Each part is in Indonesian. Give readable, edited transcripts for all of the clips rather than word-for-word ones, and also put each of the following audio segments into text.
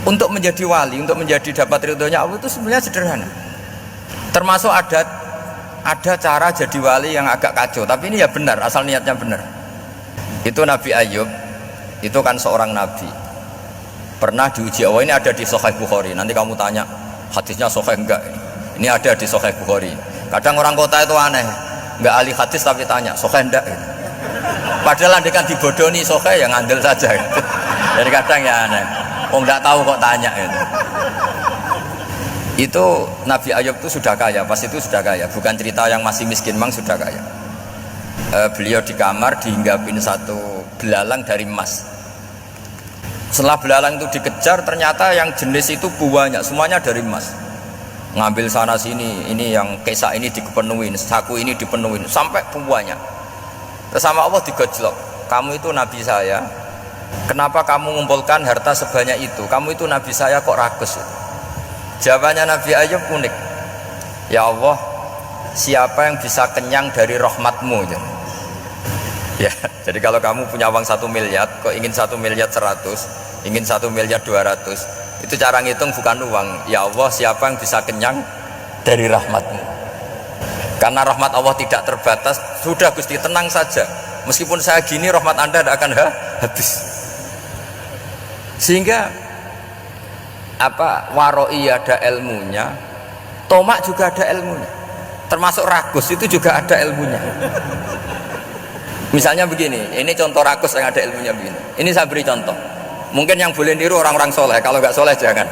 Untuk menjadi wali, untuk menjadi dapat ridhonya Allah itu sebenarnya sederhana. Termasuk ada cara jadi wali yang agak kacau, tapi ini ya benar, asal niatnya benar. Itu Nabi Ayub, itu kan seorang nabi, pernah diuji Allah. Ini ada di Sahih Bukhari. Nanti kamu tanya hadisnya sahih enggak? Ini ada di Sahih Bukhari. Kadang orang kota itu aneh, enggak ahli hadis tapi tanya sahih enggak? Padahal andekan dibodoni sahih ya ngandel saja. Jadi kadang ya aneh. Oh enggak tahu kok tanya gitu. Itu Nabi Ayub itu sudah kaya, pas itu sudah kaya, bukan cerita yang masih miskin, memang sudah kaya. Beliau di kamar dihinggapin satu belalang dari emas. Setelah belalang itu dikejar, ternyata yang jenis itu banyak, semuanya dari emas. Ngambil sana sini, ini yang kesak ini dipenuhin, saku ini dipenuhin, sampai banyak. Terus sama Allah digojlok, kamu itu nabi saya, kenapa kamu mengumpulkan harta sebanyak itu? Kamu itu nabi saya kok rakus? Jawabannya Nabi Ayub unik. Ya Allah, siapa yang bisa kenyang dari rahmatmu? Ya, jadi kalau kamu punya uang 1 miliar, kok ingin 1 miliar 100, ingin 1 miliar 200, itu cara ngitung bukan uang. Ya Allah, siapa yang bisa kenyang dari rahmatmu? Karena rahmat Allah tidak terbatas. Sudah Gusti, tenang saja. Meskipun saya gini, rahmat Anda tidak akan habis. Sehingga waroi ada ilmunya, tomak juga ada ilmunya, termasuk ragus itu juga ada ilmunya. Misalnya begini, ini contoh ragus yang ada ilmunya begini. Ini saya beri contoh. Mungkin yang boleh niru orang-orang soleh, kalau nggak soleh jangan.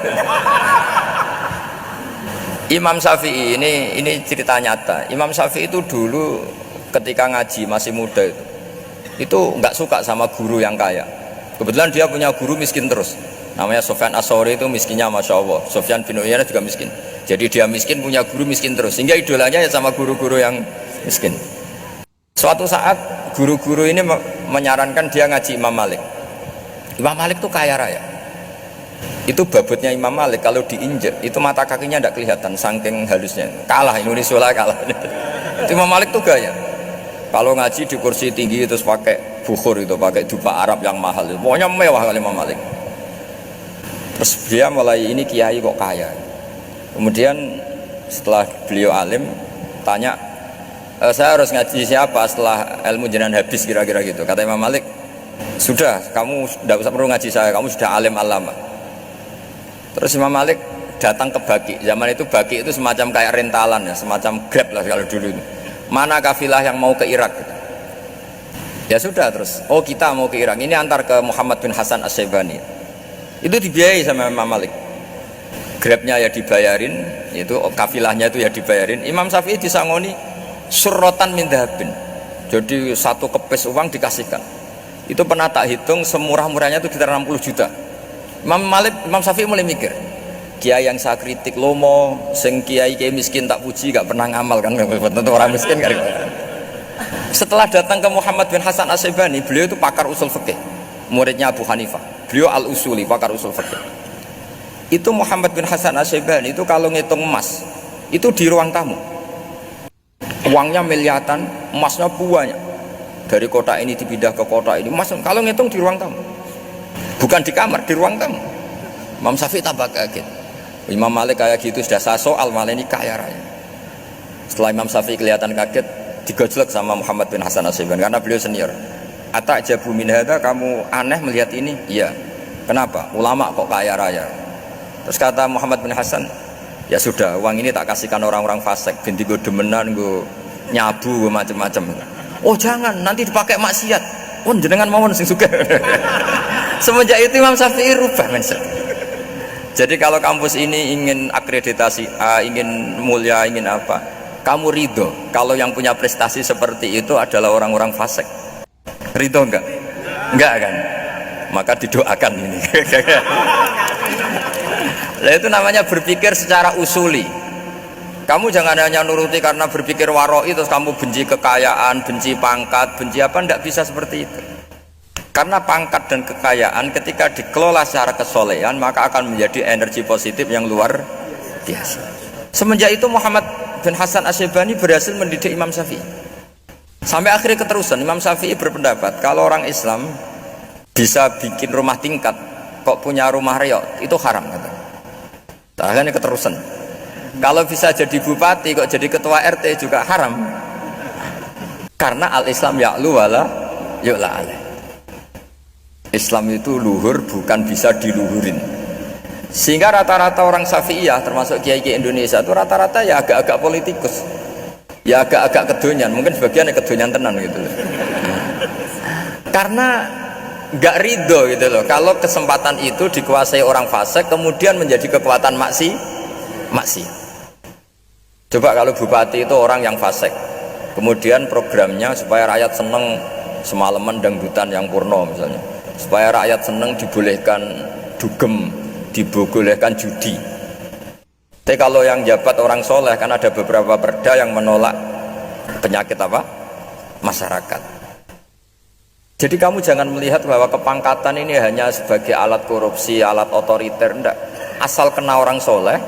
Imam Syafi'i ini cerita nyata. Imam Syafi'i itu dulu ketika ngaji masih muda itu nggak suka sama guru yang kaya. Kebetulan dia punya guru miskin terus. Namanya Sufyan As-Tsauri, itu miskinnya Masya Allah. Sufyan bin Uyainah juga miskin. Jadi dia miskin, punya guru miskin terus. Sehingga idolanya ya sama guru-guru yang miskin. Suatu saat guru-guru ini menyarankan dia ngaji Imam Malik. Imam Malik itu kaya raya. Itu babutnya Imam Malik kalau diinjek itu mata kakinya tidak kelihatan saking halusnya. Kalah Indonesia lah kalah. Imam Malik itu gaya. Kalau ngaji di kursi tinggi terus pakai bukhur itu, pakai dupa Arab yang mahal. Pokoknya mewah kali Imam Malik. Terus dia mulai ini kiai kok kaya. Kemudian setelah beliau alim tanya, saya harus ngaji siapa setelah ilmu jenengan habis kira-kira gitu. Kata Imam Malik, sudah kamu tidak usah perlu ngaji saya, kamu sudah alim alama. Terus Imam Malik datang ke Baki. Zaman itu Baki itu semacam kayak rentalan ya, semacam Grab lah kalau dulu. Mana kafilah yang mau ke Irak? Ya sudah terus. Oh kita mau ke Irak. Ini antar ke Muhammad bin Hasan As-Syaibani. Itu dibiayai sama Imam Malik. Grabnya ya dibayarin, itu kafilahnya itu ya dibayarin. Imam Syafi'i disangoni surrotan min dhahabin. Jadi satu kepes uang dikasihkan. Itu pernah tak hitung semurah-murahnya itu sekitar 60 juta. Imam Syafi'i mulai mikir, kiai yang saya kritik lomo, sing kiai miskin tak puji, gak pernah ngamal kan, tentu orang miskin kan. Setelah datang ke Muhammad bin Hasan As-Syaibani, beliau itu pakar usul fikih, muridnya Abu Hanifah. Beliau al-usuli, pakar usul fikih. Itu Muhammad bin Hasan As-Syaibani itu kalau ngitung emas, itu di ruang tamu. Uangnya miliaran, emasnya banyak. Dari kota ini dipindah ke kota ini, emas kalau ngitung di ruang tamu. Bukan di kamar, di ruang tamu. Imam Syafi'i tambah kaget. Imam Malik kayak gitu sudah saya soal, malah ini kaya raya. Setelah Imam Syafi'i kelihatan kaget, digojlok sama Muhammad bin Hasan As-Syaibani karena beliau senior. Atajabu min hadza, kamu aneh melihat ini? Iya. Kenapa? Ulama kok kaya raya. Terus kata Muhammad bin Hasan, ya sudah, uang ini tak kasihkan orang-orang fasik, binti gue demenan, gue nyabu, gue macam-macam. Oh jangan, nanti dipakai maksiat. Oh jenengan mawon sing suka. Semenjak itu Imam Syafi'i rubah mindset. Jadi kalau kampus ini ingin akreditasi A, ingin mulia, ingin apa, kamu ridho kalau yang punya prestasi seperti itu adalah orang-orang fasik. Ridho enggak? Enggak kan? Maka didoakan ini. Nah itu namanya berpikir secara usuli. Kamu jangan hanya nuruti karena berpikir waroi terus kamu benci kekayaan, benci pangkat, benci apa, enggak bisa seperti itu. Karena pangkat dan kekayaan ketika dikelola secara kesolehan maka akan menjadi energi positif yang luar biasa. Semenjak itu Muhammad bin Hasan As-Syaibani berhasil mendidik Imam Syafi'i. Sampai akhirnya keterusan Imam Syafi'i berpendapat kalau orang Islam bisa bikin rumah tingkat kok punya rumah reok, itu haram kata. Ini keterusan. Kalau bisa jadi bupati kok jadi ketua RT juga haram. Karena al-Islam ya'lu wala yu'la alaih. Islam itu luhur bukan bisa diluhurin. Sehingga rata-rata orang Syafi'iyah termasuk kiai-kiai Indonesia itu rata-rata ya agak-agak politikus. Ya agak-agak kedonyan, mungkin sebagian kedonyan tenan gitu loh. Karena nggak ridho gitu loh kalau kesempatan itu dikuasai orang fasik kemudian menjadi kekuatan maksiat. Coba kalau bupati itu orang yang fasik, kemudian programnya supaya rakyat seneng semalaman dangdutan yang purno misalnya, supaya rakyat seneng dibolehkan dugem, dibolehkan judi. Tapi kalau yang jabat orang soleh kan ada beberapa perda yang menolak penyakit apa? Masyarakat. Jadi kamu jangan melihat bahwa kepangkatan ini hanya sebagai alat korupsi, alat otoriter, enggak. Asal kena orang soleh,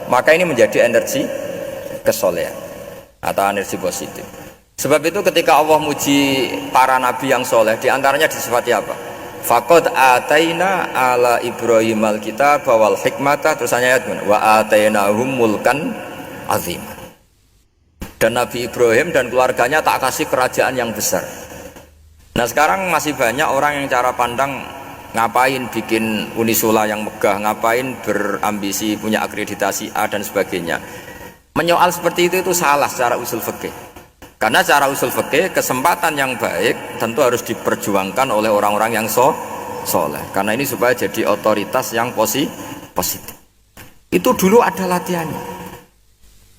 maka ini menjadi energi kesolehan atau energi positif. Sebab itu ketika Allah muji para nabi yang soleh, diantaranya disifati apa? Faqad ataina ala Ibrahim al-kitab wal hikmata, terusannya ayat wa atainahum mulkan azim. Dan Nabi Ibrahim dan keluarganya tak kasih kerajaan yang besar. Nah sekarang masih banyak orang yang cara pandang ngapain bikin unisula yang megah, ngapain berambisi punya akreditasi A dan sebagainya. Menyoal seperti itu salah secara usul fikih. Karena secara usul fikih kesempatan yang baik tentu harus diperjuangkan oleh orang-orang yang soleh. Karena ini supaya jadi otoritas yang positif. Itu dulu ada latihannya.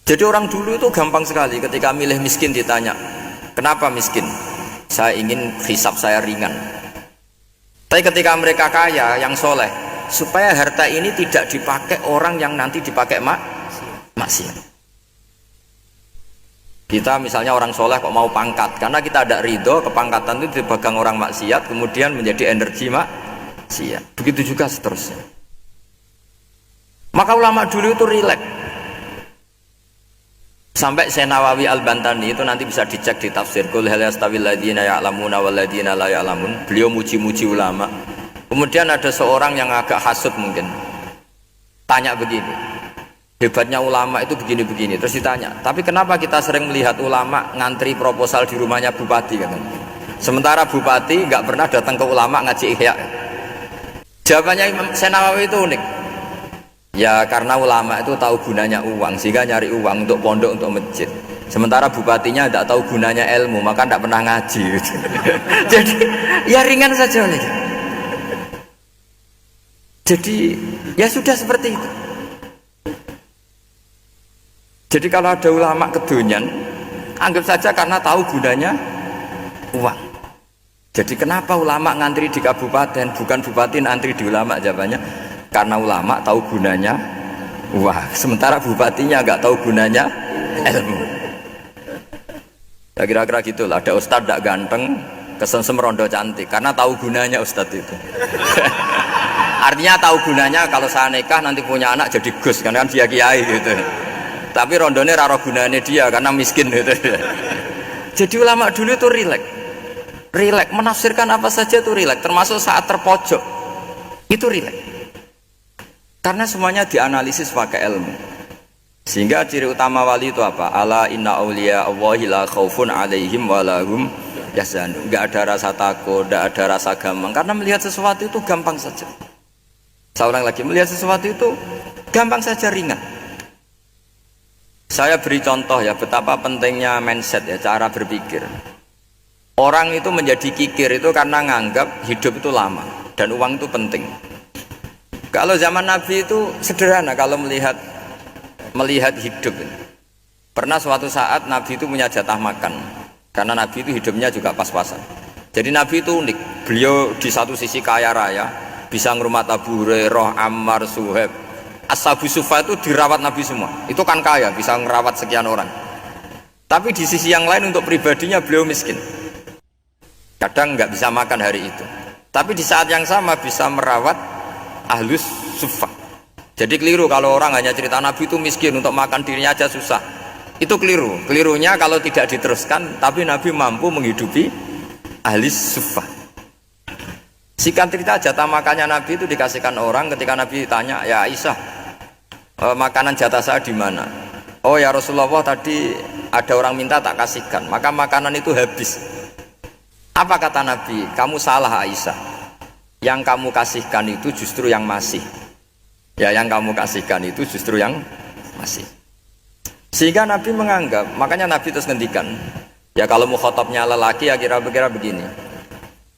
Jadi orang dulu itu gampang sekali ketika milih miskin ditanya, kenapa miskin? Saya ingin hisab saya ringan. Tapi ketika mereka kaya yang soleh, supaya harta ini tidak dipakai orang yang nanti dipakai maksiat. Kita misalnya orang soleh kok mau pangkat, karena kita ada ridho kepangkatan itu dipegang orang maksiat, kemudian menjadi energi maksiat. Begitu juga seterusnya. Maka ulama dulu itu rileks. Sampai Syekh Nawawi Al-Bantani itu nanti bisa dicek di tafsir Qul hal yastawil ladzina ya'lamuna wal ladzina la ya'lamun. Beliau muji-muji ulama. Kemudian ada seorang yang agak hasud mungkin. Tanya begini. Hebatnya ulama itu begini-begini. Terus ditanya, tapi kenapa kita sering melihat ulama ngantri proposal di rumahnya bupati kan? Sementara bupati nggak pernah datang ke ulama ngaji ihya. Jawabannya Imam Syekh Nawawi itu unik. Ya karena ulama itu tahu gunanya uang, sehingga nyari uang untuk pondok, untuk masjid. Sementara bupatinya tidak tahu gunanya ilmu, maka tidak pernah ngaji. Jadi ya ringan saja oleh. Jadi ya sudah seperti itu. Jadi kalau ada ulama kedonyan, anggap saja karena tahu gunanya uang. Jadi kenapa ulama ngantri di kabupaten, bukan bupati ngantri di ulama? Jawabannya karena ulama tahu gunanya uang, sementara bupatinya nggak tahu gunanya ilmu. Ya kira-kira gitulah. Ada ustadz tidak ganteng, kesensem rondo cantik, karena tahu gunanya ustadz itu. Artinya tahu gunanya kalau saya nikah nanti punya anak jadi gus, karena kan dia kiai gitu. Tapi rondone raro gunanya dia karena miskin gitu. Jadi ulama dulu itu rileks menafsirkan apa saja itu rileks, termasuk saat terpojok itu rileks karena semuanya dianalisis pakai ilmu. Sehingga ciri utama wali itu apa? Ala inna awliya Allahi la khaufun alaihim walahum yahzanun. Enggak ada rasa takut, enggak ada rasa gampang, karena melihat sesuatu itu gampang saja. Saya ulang lagi, melihat sesuatu itu gampang saja, ringan. Saya beri contoh ya betapa pentingnya mindset ya, cara berpikir. Orang itu menjadi kikir itu karena nganggap hidup itu lama dan uang itu penting. Kalau zaman Nabi itu sederhana kalau melihat hidup. Pernah suatu saat Nabi itu punya jatah makan, karena Nabi itu hidupnya juga pas-pasan. Jadi Nabi itu unik. Beliau di satu sisi kaya raya, bisa ngrumat Abu Hurairah, Ammar, Suhaib. Ashabu Sufa itu dirawat Nabi semua. Itu kan kaya, bisa ngerawat sekian orang. Tapi di sisi yang lain untuk pribadinya beliau miskin. Kadang nggak bisa makan hari itu. Tapi di saat yang sama bisa merawat Ahlus Sufa. Jadi keliru kalau orang hanya cerita Nabi itu miskin, untuk makan dirinya aja susah. Itu keliru. Kelirunya kalau tidak diteruskan, tapi Nabi mampu menghidupi Ahlus Sufa. Singkat cerita jatah makannya Nabi itu dikasihkan orang ketika Nabi ditanya, ya Aisyah, makanan jatah saya di mana? Oh ya Rasulullah, tadi ada orang minta tak kasihkan, maka makanan itu habis. Apa kata Nabi? Kamu salah Aisyah, yang kamu kasihkan itu justru yang masih. Ya, yang kamu kasihkan itu justru yang masih. Sehingga Nabi menganggap, makanya Nabi terus ngendikan, ya kalau mukhatabnya lelaki ya kira-kira begini,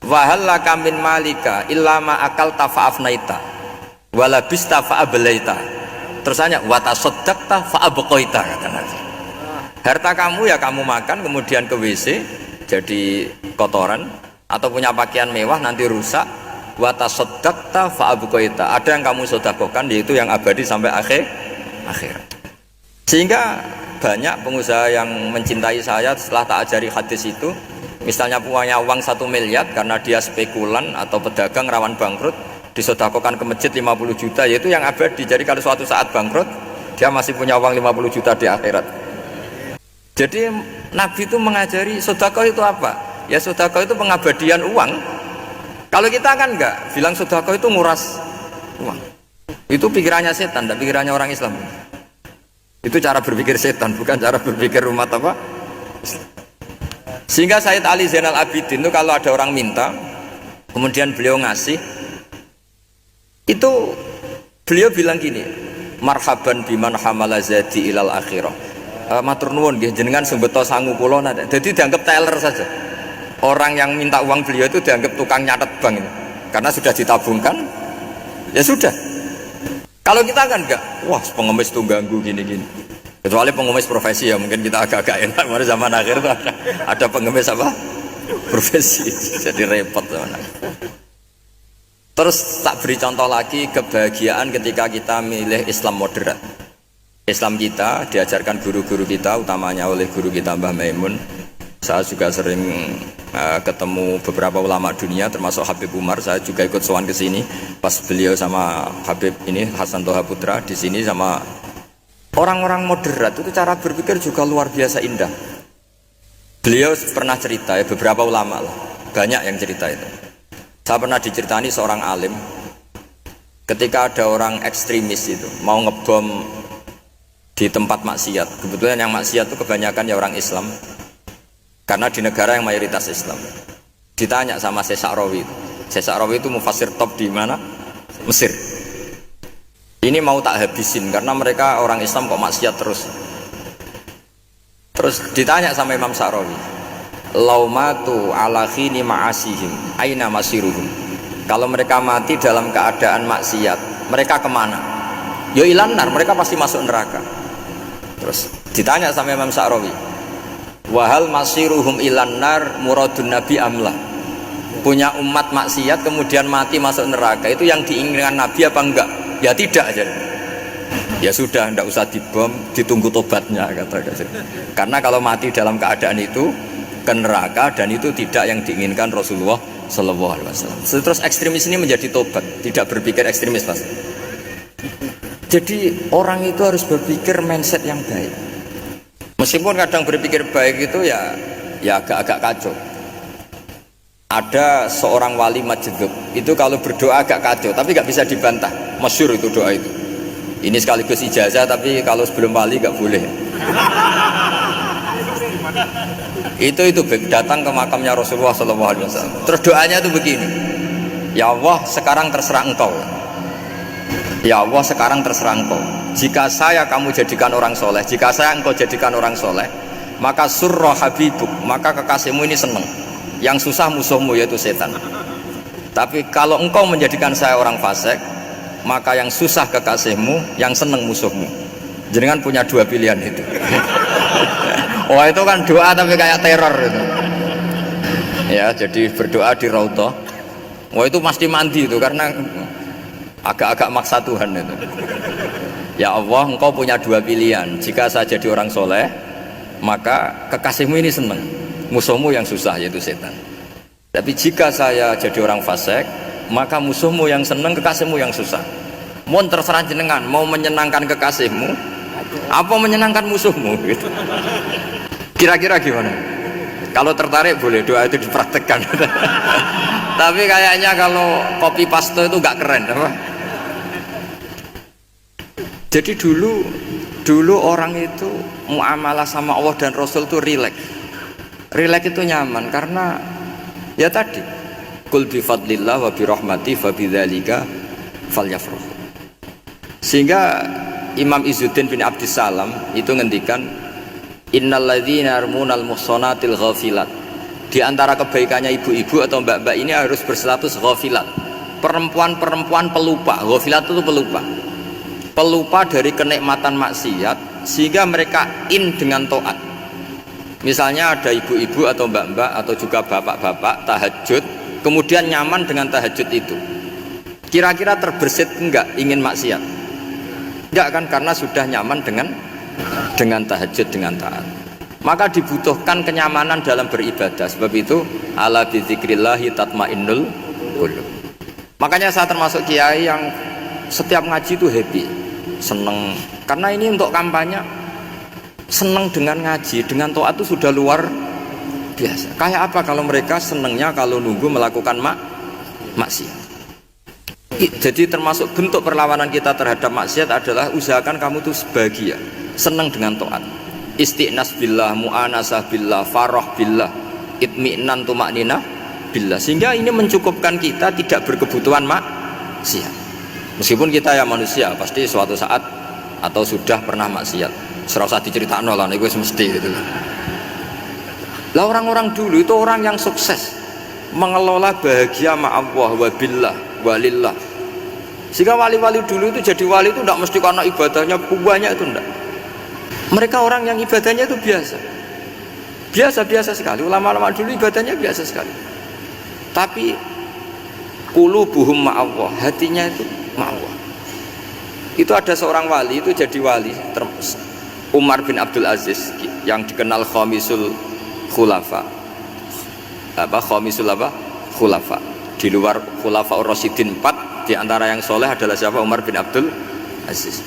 wahallaka min malika illa ma akalta fa'afnaita walabista fa'ablaita. Terus hanya watasaddaqta fa'abqaita, kata Nabi. Harta kamu ya kamu makan kemudian ke WC jadi kotoran, atau punya pakaian mewah nanti rusak. Watasaddaqta fa'abqaita, ada yang kamu sedekahkan yaitu yang abadi sampai akhir. Sehingga banyak pengusaha yang mencintai saya setelah tak ajari hadis itu, misalnya punya uang 1 miliar karena dia spekulan atau pedagang rawan bangkrut, disedekahkan ke masjid 50 juta, yaitu yang abadi. Jadi kalau suatu saat bangkrut, dia masih punya uang 50 juta di akhirat. Jadi Nabi itu mengajari sedekah itu apa? Ya sedekah itu pengabadian uang. Kalau kita kan enggak, bilang sedekah itu nguras uang. Itu pikirannya setan, dan pikirannya orang Islam. Itu cara berpikir setan, bukan cara berpikir umat apa? Sehingga Sayyid Ali Zainal Abidin itu kalau ada orang minta, kemudian beliau ngasih, itu beliau bilang gini, marhaban biman hamala zadi ilal akhirah. Matur nuwun nggih jenengan sing beto sangu kula nate. Jadi dianggap teller saja. Orang yang minta uang beliau itu dianggap tukang nyatet bank itu. Karena sudah ditabungkan, ya sudah. Kalau kita kan enggak, wah pengemis itu ganggu gini-gini. Kecuali pengemis profesi ya mungkin kita agak-agak enak. Pada zaman akhir itu ada pengemis apa? Profesi, jadi repot zaman akhir. Terus tak beri contoh lagi kebahagiaan ketika kita milih Islam moderat. Islam kita diajarkan guru-guru kita, utamanya oleh guru kita Mbah Maimun. Saya juga sering ketemu beberapa ulama dunia termasuk Habib Umar. Saya juga ikut sowan ke sini pas beliau sama Habib ini Hasan Toha Putra di sini sama orang-orang moderat. Itu cara berpikir juga luar biasa indah. Beliau pernah cerita ya, beberapa ulama lah, banyak yang cerita itu. Saya pernah diceritani seorang alim ketika ada orang ekstremis itu mau ngebom di tempat maksiat. Kebetulan yang maksiat itu kebanyakan ya orang Islam, karena di negara yang mayoritas Islam. Ditanya sama Syekh Sa'rawi itu. Syekh Sa'rawi itu mufassir top di mana? Mesir. Ini mau tak habisin karena mereka orang Islam kok maksiat terus. Terus ditanya sama Imam Sa'rawi, laumatu ala khini ma'asihim aina masiruhum. Kalau mereka mati dalam keadaan maksiat, mereka kemana? Ya ilan nar, mereka pasti masuk neraka. Terus ditanya sama Imam Sa'rawi, wahal masiruhum ilan nar muradun nabi amla. Punya umat maksiat kemudian mati masuk neraka, itu yang diinginkan Nabi apa enggak? Ya tidak aja. Ya sudah, tidak usah dibom, ditunggu tobatnya kata. Karena kalau mati dalam keadaan itu ke neraka, dan itu tidak yang diinginkan Rasulullah Shallallahu Alaihi Wasallam. Terus ekstremis ini menjadi tobat, tidak berpikir ekstremis mas. Jadi orang itu harus berpikir mindset yang baik. Meskipun kadang berpikir baik itu ya agak-agak kacau. Ada seorang wali majdub itu kalau berdoa agak kacau, tapi nggak bisa dibantah. Masyhur itu doa itu. Ini sekaligus ijazah, tapi kalau sebelum wali nggak boleh. Itu datang ke makamnya Rasulullah SAW. Terus doanya itu begini, ya Allah sekarang terserah engkau. Ya Allah sekarang terserah engkau. Jika saya kamu jadikan orang soleh, jika saya engkau jadikan orang soleh, maka surra habibuk, maka kekasihmu ini senang. Yang susah musuhmu yaitu setan. Tapi kalau engkau menjadikan saya orang fasik, maka yang susah kekasihmu, yang senang musuhmu. Jenengan punya dua pilihan itu. Wah itu kan doa tapi kayak teror itu. Ya jadi berdoa di Raudhah. Wah itu pasti mandi itu karena agak-agak maksa Tuhan itu. Ya Allah engkau punya dua pilihan. Jika saya jadi orang soleh, maka kekasihmu ini senang, musuhmu yang susah yaitu setan. Tapi jika saya jadi orang fasik, maka musuhmu yang senang, kekasihmu yang susah. Mohon terserah jenengan, mau menyenangkan kekasihmu apa menyenangkan musuhmu gitu. Kira-kira gimana? Kalau tertarik boleh, doa itu dipraktekkan. Tapi kayaknya kalau copy paste itu nggak keren, apa? Jadi dulu orang itu muamalah sama Allah dan Rasul itu rileks. Rileks itu nyaman karena ya tadi, qul bi fadlillah wa bi rahmati fa bidzalika falyafrahu. Sehingga Imam Izzuddin bin Abdissalam itu ngendikan innalladzina yarmunal muhsanatil ghafilat. Di antara kebaikannya ibu-ibu atau mbak-mbak ini harus berstatus ghafilat. Perempuan-perempuan pelupa. Ghafilat itu pelupa. Pelupa dari kenikmatan maksiat sehingga mereka dengan taat. Misalnya ada ibu-ibu atau mbak-mbak atau juga bapak-bapak tahajud, kemudian nyaman dengan tahajud itu. Kira-kira terbersit enggak ingin maksiat? Enggak kan, karena sudah nyaman dengan tahajud, dengan taat. Maka dibutuhkan kenyamanan dalam beribadah. Sebab itu ala bizikrillahi tatmainnul qulub. Makanya saya termasuk kiai yang setiap ngaji itu happy, seneng. Karena ini untuk kampanye, seneng dengan ngaji, dengan taat itu sudah luar biasa. Kayak apa kalau mereka senengnya kalau nunggu melakukan maksiat. Jadi termasuk bentuk perlawanan kita terhadap maksiat adalah usahakan kamu tuh bahagia, senang dengan taat, istiqnas billah, mu'anasah billah, farah billah, itmi'nan tumakninah billah, sehingga ini mencukupkan kita tidak berkebutuhan maksiat. Meskipun kita ya manusia pasti suatu saat atau sudah pernah maksiat, serasa diceritakan lah, itu mesti gitu. Lah orang-orang dulu itu orang yang sukses mengelola bahagia ma Allah wa billah walillah. Sehingga wali-wali dulu itu jadi wali itu tidak mesti karena ibadahnya banyak, itu enggak. Mereka orang yang ibadahnya itu biasa sekali. Ulama-ulama dulu ibadahnya biasa sekali. Tapi qulubuhum ma Allah, hatinya itu ma Allah. Itu ada seorang wali itu jadi wali, Umar bin Abdul Aziz, yang dikenal khamisul khulafa. Khulafa. Di luar khulafa ar-rasyidin 4, di antara yang soleh adalah siapa? Umar bin Abdul Aziz.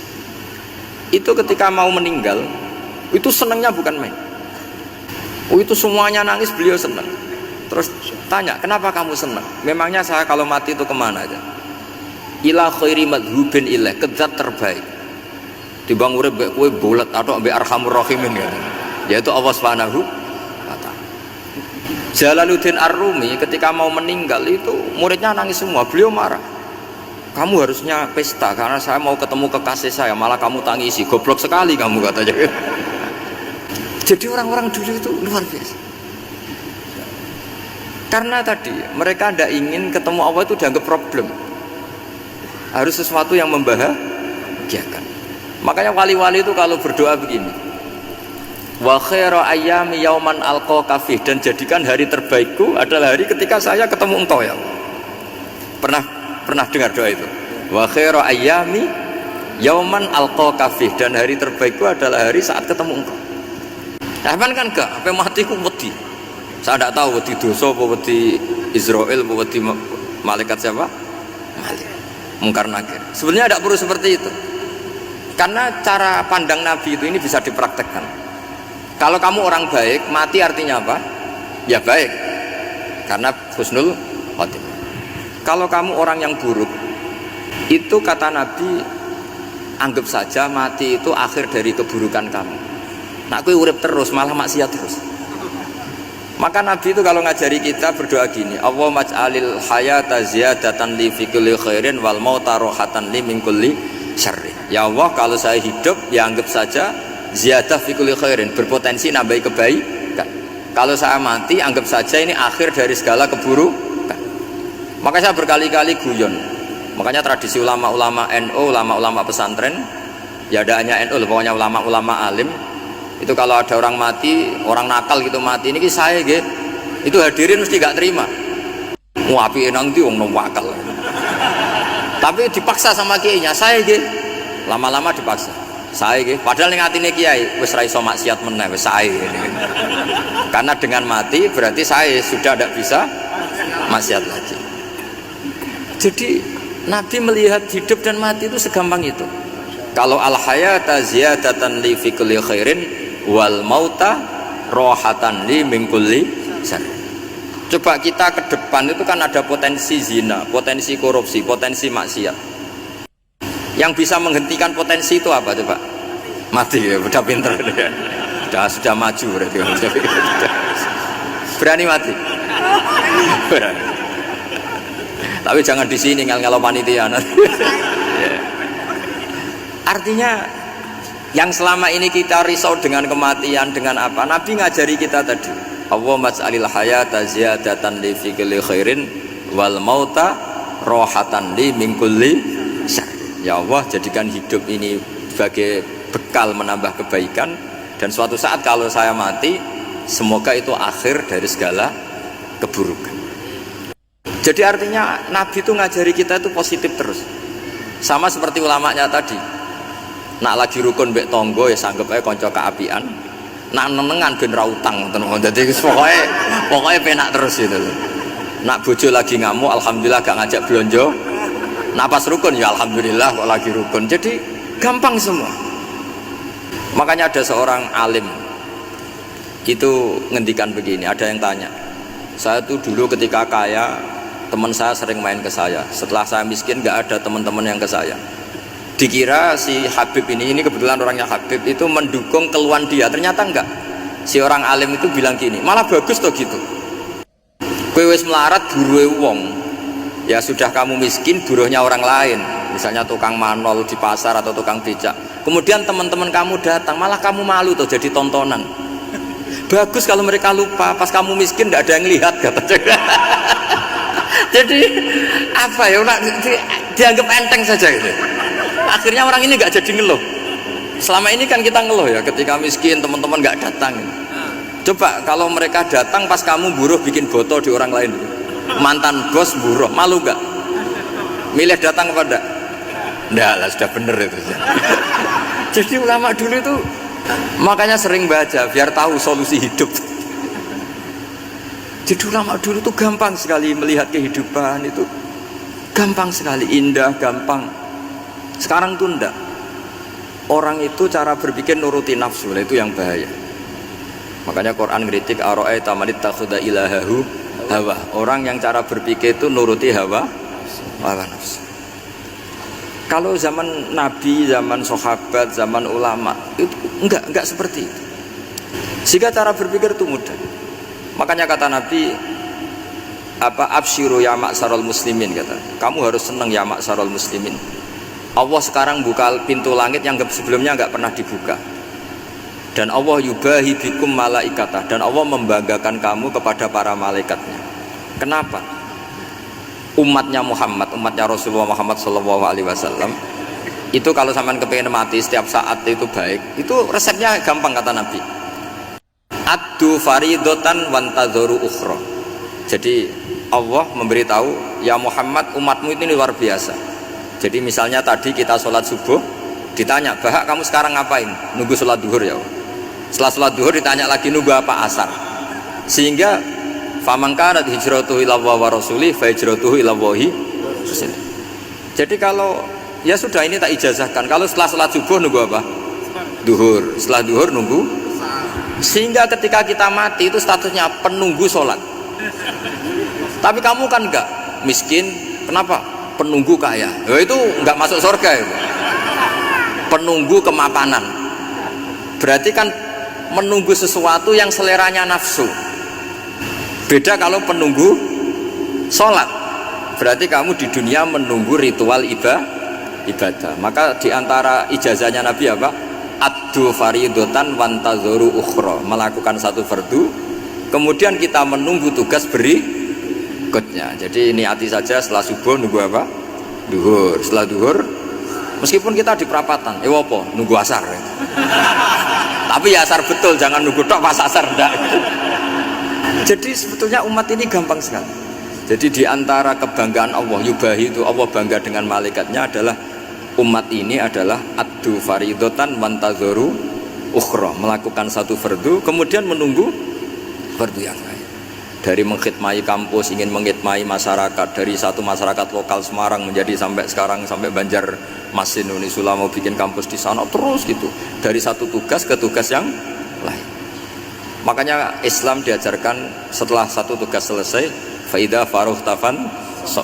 Itu ketika mau meninggal, itu senangnya bukan main. Itu semuanya nangis, beliau senang. Terus tanya, kenapa kamu senang? Memangnya saya kalau mati itu kemana aja? Ila khairi madhubin ilah, ke zat terbaik. Dibang urip mbek kowe bolet atau mbek arhamur rahimin gitu. Yaitu Allah Subhanahu wa taala. Jalaluddin Ar-Rumi ketika mau meninggal itu muridnya nangis semua, beliau marah. Kamu harusnya pesta karena saya mau ketemu kekasih saya, malah kamu tangisi, goblok sekali kamu, katanya. Jadi orang-orang dulu itu luar biasa. Karena tadi mereka tidak ingin ketemu Allah itu dianggap problem, harus sesuatu yang membahagiakan. Makanya wali-wali itu kalau berdoa begini, wa khairu ayyami yauman alqa kafih, dan jadikan hari terbaikku adalah hari ketika saya ketemu engkau ya Allah. Pernah dengar doa itu? Wa khairu ayyami yauman alqa kafih, dan hari terbaikku adalah hari saat ketemu engkau. Nah, kan enggak, sampai matiku wedi. Saya tidak tahu wedi dosa apa wedi Israel apa wedi malaikat siapa? Malik. Mungkar nakir. Sebenarnya tidak perlu seperti itu. Karena cara pandang Nabi itu ini bisa dipraktekkan. Kalau kamu orang baik, mati artinya apa? Ya baik, karena husnul khotimah. Kalau kamu orang yang buruk, itu kata Nabi, anggap saja mati itu akhir dari keburukan kamu. Nah, aku urip terus, malah maksiat terus. Maka Nabi itu kalau ngajari kita berdoa gini, Allahumma ij'alil hayata ziyadatan li fi kulli khairin wal mauta rohatan li min kulli syarri. Ya Allah, kalau saya hidup ya anggap saja ziyadah fi kulli khairin, berpotensi nambahi kebaikan. Kalau saya mati anggap saja ini akhir dari segala keburukan. Maka saya berkali-kali guyon. Makanya tradisi ulama-ulama NU, ulama-ulama pesantren, ya ada hanya NU, pokoknya ulama-ulama alim, itu kalau ada orang mati, orang nakal gitu mati, ini saya gitu, itu hadirin mesti gak terima. Ngapain nanti orang wakal. Tapi dipaksa sama kiainya, saya gitu, lama-lama dipaksa. Saya gitu, padahal yang hati ini kiai, wis ra iso maksiat meneh, wis saya gitu. Karena dengan mati berarti saya sudah tidak bisa maksiat lagi. Jadi Nabi melihat hidup dan mati itu segampang itu. Kalau al hayata ziyadatan li fi kulli khairin wal mauta rohatan li min kulli syarri. Coba kita ke depan itu kan ada potensi zina, potensi korupsi, potensi maksiat. Yang bisa menghentikan potensi itu apa coba? Mati ya, udah pinter ya. Sudah maju berarti. Berani mati. Berani. Tapi jangan di sini ngel-ngelo panitia. Artinya yang selama ini kita risau dengan kematian, dengan apa? Nabi ngajari kita tadi. Allahumma ja'alil hayata ziyadatan li fi kulli khairin wal mauta rohatan li min kulli syarr. Ya Allah, jadikan hidup ini sebagai bekal menambah kebaikan, dan suatu saat kalau saya mati, semoga itu akhir dari segala keburukan. Jadi artinya Nabi itu ngajari kita itu positif terus. Sama seperti ulamanya tadi. Nak lagi rukun mbek tonggo ya sanggep ae kanca keapian. Nak nenengan ben ra utang ngoten. Dadi pokoke penak terus gitu loh. Nak bojo lagi ngamuk alhamdulillah gak ngajak blonjo. Nak pas rukun ya alhamdulillah kok lagi rukun. Jadi gampang semua. Makanya ada seorang alim itu ngendikan begini, ada yang tanya, saya tuh dulu ketika kaya teman saya sering main ke saya, setelah saya miskin gak ada teman-teman yang ke saya. Dikira si Habib ini kebetulan orangnya Habib itu mendukung keluhan dia, ternyata enggak. Si orang alim itu bilang gini, malah bagus toh gitu. Kowe wis melarat buruhe wong, ya sudah kamu miskin buruhnya orang lain, misalnya tukang manol di pasar atau tukang becak. Kemudian teman-teman kamu datang, malah kamu malu tuh jadi tontonan. Bagus kalau mereka lupa, pas kamu miskin tidak ada yang lihat katanya. Jadi apa ya, dianggap enteng saja gitu. Akhirnya orang ini nggak jadi ngeluh. Selama ini kan kita ngeluh ya, ketika miskin teman-teman nggak datang. Coba kalau mereka datang pas kamu buruh bikin foto di orang lain, mantan bos buruh, malu nggak? Milih datang kepada? Nggak lah, sudah bener itu. Jadi ulama dulu itu makanya sering baca biar tahu solusi hidup. Jadi ulama dulu itu gampang sekali melihat kehidupan itu, gampang sekali, indah, gampang. Sekarang tuh enggak. Orang itu cara berpikir nuruti nafsu, itu yang bahaya. Makanya Quran ngeritik ara'aita man ittakhadha ilahahu hawa. Orang yang cara berpikir itu nuruti hawa nafsu. Kalau zaman Nabi, zaman sahabat, zaman ulama itu enggak seperti itu. Sehingga cara berpikir itu mudah. Makanya kata Nabi, absyiru ya ma'sarul muslimin, kata. Kamu harus senang ya ma'sarul muslimin. Allah sekarang buka pintu langit yang sebelumnya nggak pernah dibuka, dan Allah yubahi bikum malaikatah, dan Allah membanggakan kamu kepada para malaikatnya. Kenapa? Umatnya Muhammad, umatnya Rasulullah Muhammad SAW itu kalau sampean kepengen mati setiap saat itu baik, itu resepnya gampang kata Nabi. Addu faridotan wantadzoru ukhra. Jadi Allah memberitahu, ya Muhammad, umatmu ini luar biasa. Jadi misalnya tadi kita sholat subuh, ditanya, Bahak kamu sekarang ngapain? Nunggu sholat duhur ya. Setelah sholat duhur ditanya lagi, nunggu apa? Asar. Sehingga faman kanat hijratuhu ila Allah wa rasulih fa hijratuhu ila Allahi. Jadi kalau ya sudah, ini tak ijazahkan, kalau setelah sholat subuh nunggu apa? Duhur. Setelah duhur nunggu. Sehingga ketika kita mati itu statusnya penunggu sholat. Tapi kamu kan enggak, miskin, kenapa? Penunggu kaya, itu nggak masuk surga ya. Penunggu kemapanan, berarti kan menunggu sesuatu yang seleranya nafsu. Beda kalau penunggu sholat, berarti kamu di dunia menunggu ritual ibadah. Maka diantara ijazahnya Nabi apa? Addu faridotan wantadzoru ukhra, melakukan satu fardu, kemudian kita menunggu tugas berikutnya. Jadi niati saja setelah subuh nunggu apa? Duhur. Setelah duhur, meskipun kita di perapatan, apa? Nunggu asar. Tapi ya asar betul, jangan nunggu tok pas asar enggak. Jadi sebetulnya umat ini gampang sekali. Jadi diantara kebanggaan Allah, yubahi itu Allah bangga dengan malaikatnya adalah umat ini adalah addu faridotan wantadzoru ukhra, melakukan satu fardu kemudian menunggu fardu yang lain. Dari mengkhidmati kampus, ingin mengkhidmati masyarakat, dari satu masyarakat lokal Semarang menjadi sampai sekarang sampai Banjarmasin, Unisula mau bikin kampus di sana terus gitu, dari satu tugas ke tugas yang lain. Makanya Islam diajarkan setelah satu tugas selesai, faida faruh tafan sok.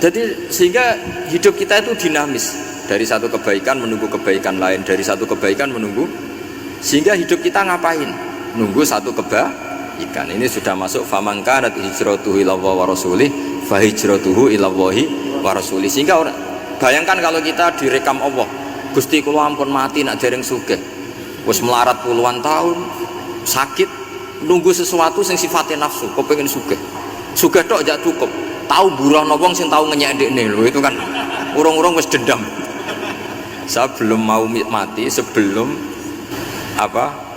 Jadi sehingga hidup kita itu dinamis, dari satu kebaikan menunggu kebaikan lain, dari satu kebaikan menunggu, sehingga hidup kita ngapain? Nunggu satu kebaikan. Ini sudah masuk faman kanat hijratuhu ilallahi wa rasulih fa hijratuhu ilallahi wa rasulih. Sehingga orang bayangkan kalau kita direkam Allah, Gusti kula ampun mati nak dereng sugih. Wis melarat puluhan tahun, sakit, nunggu sesuatu sing sifatnya nafsu, kepengin sugih. Sugih tok aja cukup. Tahu burono wong sing tahu ngenyekne lho, itu kan urung-urung wis dendam. Saya belum mau mati sebelum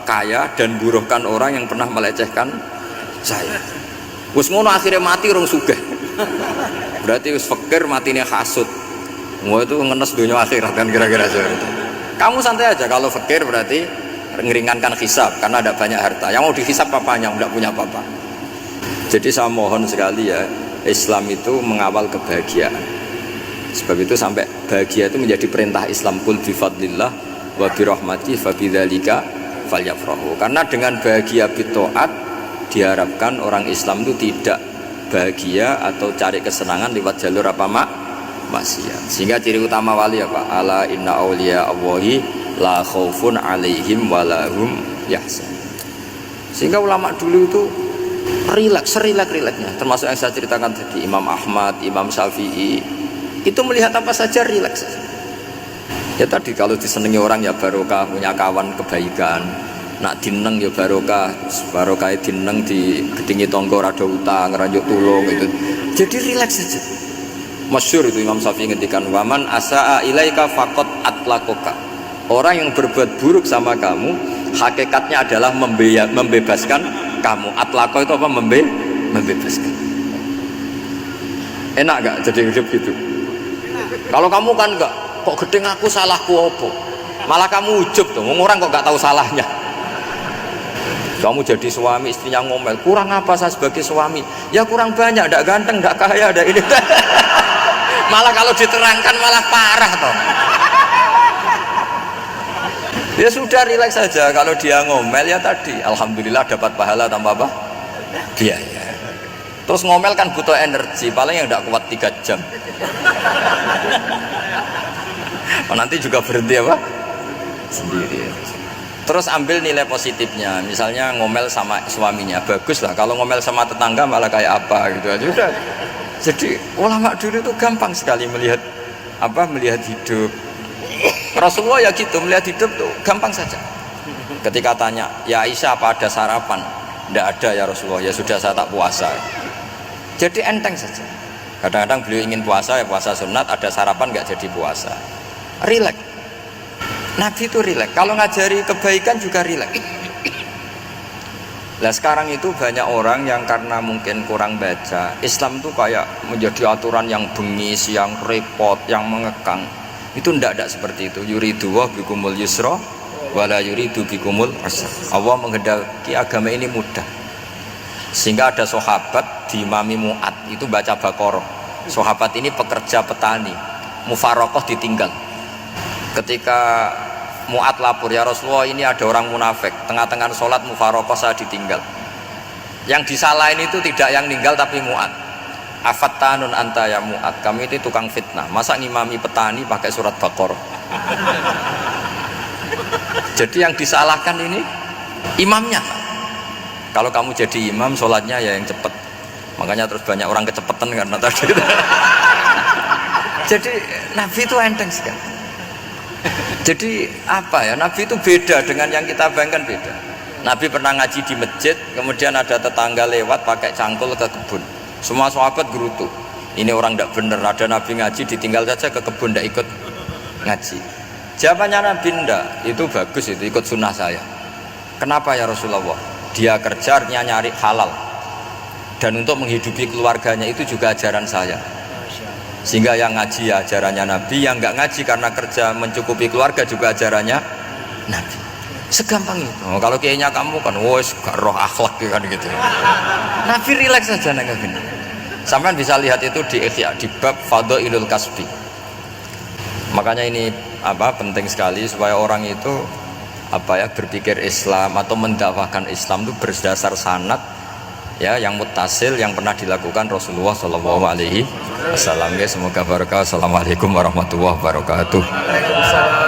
kaya dan buruhkan orang yang pernah melecehkan saya. Wis ngono akhirnya mati urung sugih. Berarti wis fakir matine hasud. Wah itu ngenes dunia akhirat kan kira-kira seperti itu. Kamu santai aja kalau fakir berarti meringankan hisab karena ada banyak harta. Yang mau dihisab papanya enggak punya apa-apa. Jadi saya mohon sekali ya, Islam itu mengawal kebahagiaan. Sebab itu sampai bahagia itu menjadi perintah Islam, kul bi fadlillah wa bi rahmati fa bidzalika falyafrahu. Karena dengan bahagia bi taat diharapkan orang Islam itu tidak bahagia atau cari kesenangan lewat jalur maksiat. Sehingga ciri utama wali apa? Ala inna auliya Allahi la khaufun alaihim walahum yahzan. Sehingga ulama dulu itu rileks-rileksnya, termasuk yang saya ceritakan tadi, Imam Ahmad, Imam Syafi'i, itu melihat apa saja rileks. Ya tadi kalau disenangi orang ya barokah, punya kawan kebaikan, nak dineng ya barokah dineng di gedingi tonggo rada utang, ngeranjuk tulung itu. Jadi rileks saja. Masyhur itu Imam Syafi'i ngendikan, waman asaa ilaika faqat atlakoka. Orang yang berbuat buruk sama kamu, hakikatnya adalah membebaskan kamu. Atlaqo itu apa? Membebaskan. Enak gak jadi hidup gitu? Kalau kamu kan enggak, kok gedeng aku salahku apa? Malah kamu ujub tuh, orang kok gak tahu salahnya. Kamu jadi suami, istrinya ngomel, kurang apa saya sebagai suami? Ya kurang banyak, enggak ganteng, enggak kaya, enggak ini. Malah kalau diterangkan malah parah toh. Ya sudah rileks saja, kalau dia ngomel ya tadi alhamdulillah dapat pahala tanpa apa? Biaya. Terus ngomel kan butuh energi, paling yang tidak kuat 3 jam. Nanti juga berhenti apa? Sendiri. Terus ambil nilai positifnya, misalnya ngomel sama suaminya, bagus lah. Kalau ngomel sama tetangga malah kayak apa gitu aja udah. Jadi ulama dulu itu gampang sekali melihat hidup. Rasulullah ya gitu, melihat hidup tuh gampang saja. Ketika tanya, ya Aisyah apa ada sarapan? Tidak ada ya Rasulullah, ya sudah saya tak puasa. Jadi enteng saja. Kadang-kadang beliau ingin puasa, ya puasa sunat, ada sarapan nggak jadi puasa. Rileks. Nabi itu rileks. Kalau ngajari kebaikan juga rileks. Nah sekarang itu banyak orang yang karena mungkin kurang baca, Islam itu kayak menjadi aturan yang bengis, yang repot, yang mengekang. Itu tidak seperti itu. Yuridu wa bikumul yusra wala yuridu bikumul usra. Allah menghendaki agama ini mudah. Sehingga ada sahabat diimami Mu'ad itu baca Baqarah. Sahabat ini pekerja petani, mufarokoh ditinggal. Ketika Mu'ad lapor, ya Rasulullah ini ada orang munafik, tengah-tengah sholat mufarokoh saya ditinggal. Yang disalahin itu tidak yang ninggal tapi Mu'ad. Afattanun anta ya Mu'ad, kami itu tukang fitnah, masa ngimami petani pakai surat Baqarah. Jadi yang disalahkan ini imamnya. Kalau kamu jadi imam, sholatnya ya yang cepat. Makanya terus banyak orang kecepetan karena tadi. Jadi Nabi itu enteng sekali. Jadi apa ya, Nabi itu beda dengan yang kita bayangkan, beda. Nabi pernah ngaji di masjid, kemudian ada tetangga lewat pakai cangkul ke kebun. Semua sahabat gerutu, ini orang tidak benar, ada Nabi ngaji ditinggal saja ke kebun, tidak ikut ngaji. Jawabannya Nabi, tidak, itu bagus, itu ikut sunnah saya. Kenapa ya Rasulullah? Dia kerjanya nyari halal, dan untuk menghidupi keluarganya itu juga ajaran saya. Sehingga yang ngaji ya ajarannya Nabi, yang nggak ngaji karena kerja mencukupi keluarga juga ajarannya Nabi. Segampang itu. Kalau kayaknya kamu kan, wos gak roh akhlak kan gitu. Nabi rileks saja nggak gini. Sampai bisa lihat itu di Ikhya, di bab Fadhailul Kasbi. Makanya ini penting sekali supaya orang itu berpikir Islam atau mendakwahkan Islam itu berdasar sanad ya yang muttasil yang pernah dilakukan Rasulullah Shallallahu Alaihi Wasallam. Semoga barokah. Assalamualaikum warahmatullahi wabarakatuh.